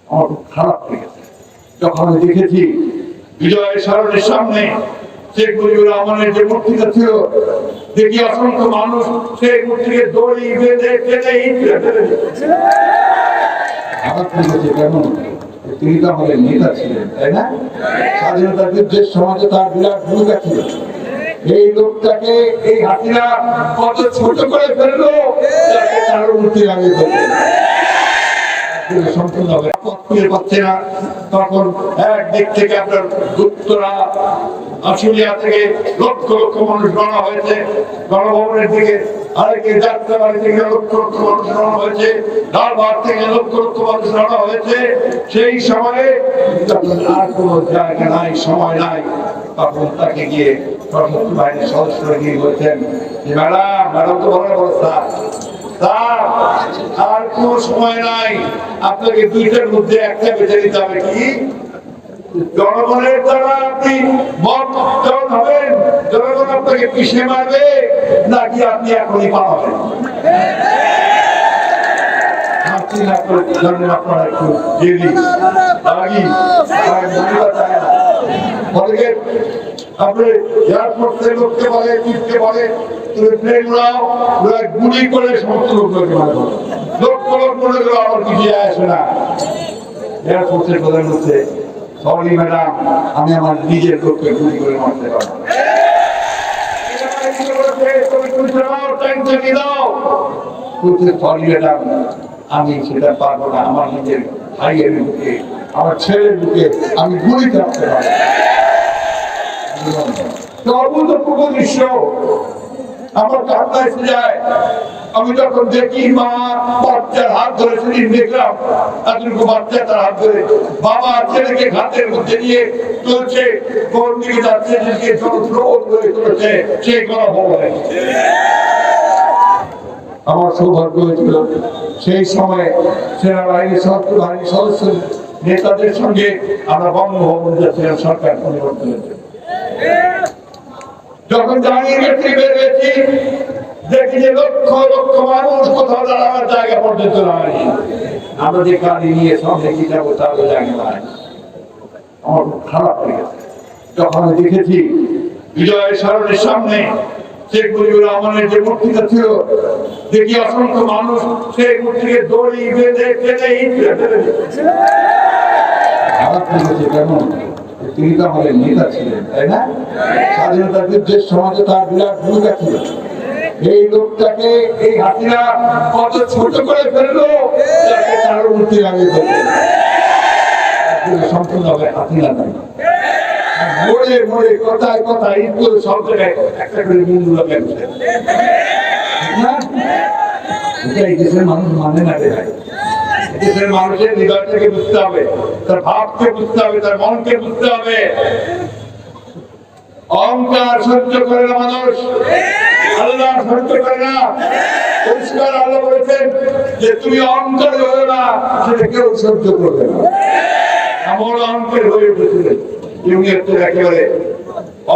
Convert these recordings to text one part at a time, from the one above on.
আমার খুব খারাপ লেগেছে যখন আমি দেখেছি বিজয় সরণের সামনে শেখ মুজিবুর রহমানের যে মূর্তিটা ছিল, দেখি অসংখ্য মানুষ সেই মূর্তিকে দড়ি বেঁধে টেনে হিঁচড়ে ফেলে দিচ্ছে। খারাপ লেগেছে কেন? তিনি তো আমাদের নেতা ছিলেন, তাই না? স্বাধীনতা যুদ্ধের সমাজে তার বিরাট ভূমিকা ছিল। এই লোকটাকে এই হাতিরা কত ছোট করে ফেললো, যাতে তার মূর্তি লাগিয়ে ফেললো। সম্পূর্ণভাবে পাচ্ছে না। তখন একদিক থেকে আপনার উত্তরা আশুলিয়া থেকে লক্ষ লক্ষ মানুষ রওনা হয়েছে গণভবনের দিকে, আরেকে যাত্রাবাড়ি থেকে লক্ষ লক্ষ মানুষ রওনা হয়েছে, ঢালবাগ থেকে লক্ষ লক্ষ মানুষ রওনা হয়েছে। সেই সময়ে যখন আর কোনো জায়গা নাই, সময় নাই, তখন তাকে গিয়ে সশস্ত্র বাহিনীর সদস্যরা গিয়ে বলছেন যে ম্যাডাম তো বড় অবস্থা, আর কোন সময় নাই, আপনাকে দুইটার মধ্যে একটা বেছে নিতে হবে। কি? জনগণের দ্বারা আপনি মত হবেন, জনগণ আপনাকে পিছিয়ে মারবে, নাকি আপনি এখনই পালাবেন। আপনারা একটু জেদি রাগি আপনি এয়ারফোর্সের লোককে বলে, চিফকে বলে তুমি প্লেন উড়াও, গুলি করে সমস্ত লোককে মারবো। লক্ষ লক্ষ মনে করো আমার কিছু আসে না। এয়ারফোর্সের প্রধান হচ্ছে সরি ম্যাডাম, আমি আমার নিজের লোককে গুলি করে মারতে পারবো। আমি সেটা পারবো না, আমার নিজের ভাইয়ের বুকে, আমার ছেলের বুকে আমি গুলি চাপতে পারবো। অভূতপূর্ব দৃশ্য আমার কান্না এসে যায়। আমি যখন দেখি মা বাচ্চার হাত ধরে, সেদিন দেখলাম এতটুকু বাচ্চা তার হাত ধরে বাবা ছেলেকে ঘাটের মধ্যে নিয়ে চলছে, কোন দিকে যাচ্ছে, সেদিকে চলছে সেই কথা ভবনে। আমার সৌভাগ্য হয়েছিল সেই সময় সেনাবাহিনীর বাহিনীর সদস্য নেতাদের সঙ্গে আমরা বঙ্গভবন যাচ্ছিলাম সরকার পরিবর্তন হয়েছে। যখন জানিয়ে বেরিয়েছি, দেখি যে লক্ষ লক্ষ মানুষ কোথাও দাঁড়াবার জায়গা পর্যন্ত নয়। আমরা যে গাড়ি নিয়ে সব দেখি যাবো, তাহলে জায়গা নাই। আমার খুব খারাপ লেগেছে যখন আমি দেখেছি বিজয় সরণের সামনে শেখ মুজিবুর রহমানের যে মূর্তিটা ছিল, দেখি অসংখ্য মানুষ সেই মূর্তিকে দড়ি বেঁধে টেনে হিঁচড়ে ফেলে দিচ্ছে। খারাপ লেগেছে কেন? তিনি তো আমাদের নেতা ছিলেন, তাই না? স্বাধীনতা যুদ্ধের সমাজে তার বিরাট ভূমিকা ছিল। এই লোকটাকে এই হাতিরা কত ছোট করে ফেললো, যাতে তার মূর্তি লাগিয়ে ফেললো। সম্পূর্ণভাবে হাতিরা নাই, মোড়ে মোড়ে কথায় কথায় ঈদ করে সব জায়গায় একটা করে মূল্য লাগছে না। এই দেশের মানুষ মানে না রে ভাই। দেশের মানুষের হৃদয়টাকে বুঝতে হবে, তার ভাবকে বুঝতে হবে, তার মনকে বুঝতে হবে। অহংকার সহ্য করে না মানুষ, আল্লাহ সহ্য করে না। পরিষ্কার আল্লাহ বলেছেন যে তুমি অহংকার হয়ে না, সেটা কেউ সহ্য করবে না। এমন অহংকার হয়ে উঠেছিলেন একেবারে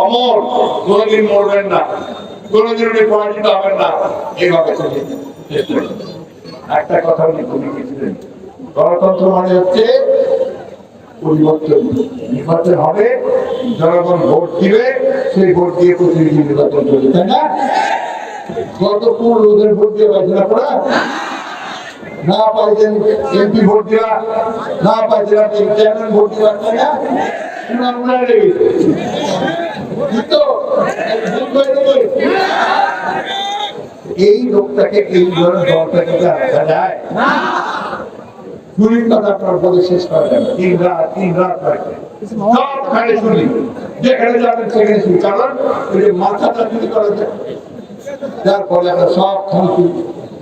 অমর, কোনদিন মরবেন না, কোনদিন উনি পরাজিত হবেন না, এইভাবে একটা কথা উনি বলে গেছিলেন, গণতন্ত্র মানে হচ্ছে পরিবর্তন। নির্বাচন হবে, জনগণ ভোট দিবে, সেই ভোট দিয়ে প্রতিনিধি নির্বাচন চলবে, তাই না? গত 15 দিন ভোট দিয়ে পাইছে না, পড়া না পাইছেন এমপি ভোট দেওয়া, না পাইছেন আপনি চেয়ারম্যান ভোট দেওয়া, তাই না? এই লোকটাকে এই ধরনের দলটাকে রাখা যায় না। চুরির কথা আপনার বলে শেষ করা যাবে। তিন রাত রাখবে, সব খানে চুরি, যেখানে যাবেন সেখানে চুরি। কারণ ওই যে মাথাটা চুরি করা যায়, যার ফলে আমরা সব খানে চুরি।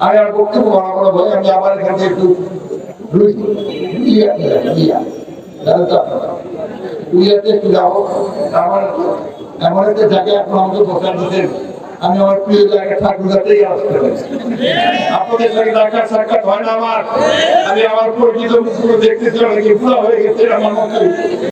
আমি আর বক্তব্য বড় ভয়, আমি আবার এখানে একটু যাবো। আমার এমন একটা জায়গায় এখন আমাকে বসার দিতেন, আমি আমার প্রিয় জায়গায় ঠাকুরগাতেই আসতে পারি। আপনাদের সঙ্গে দেখা সাক্ষাৎ হয় না আমার, আমি আমার পরিচিত মুখগুলো দেখতেছি, অনেকে পুরো হয়ে গেছে আমার মতো।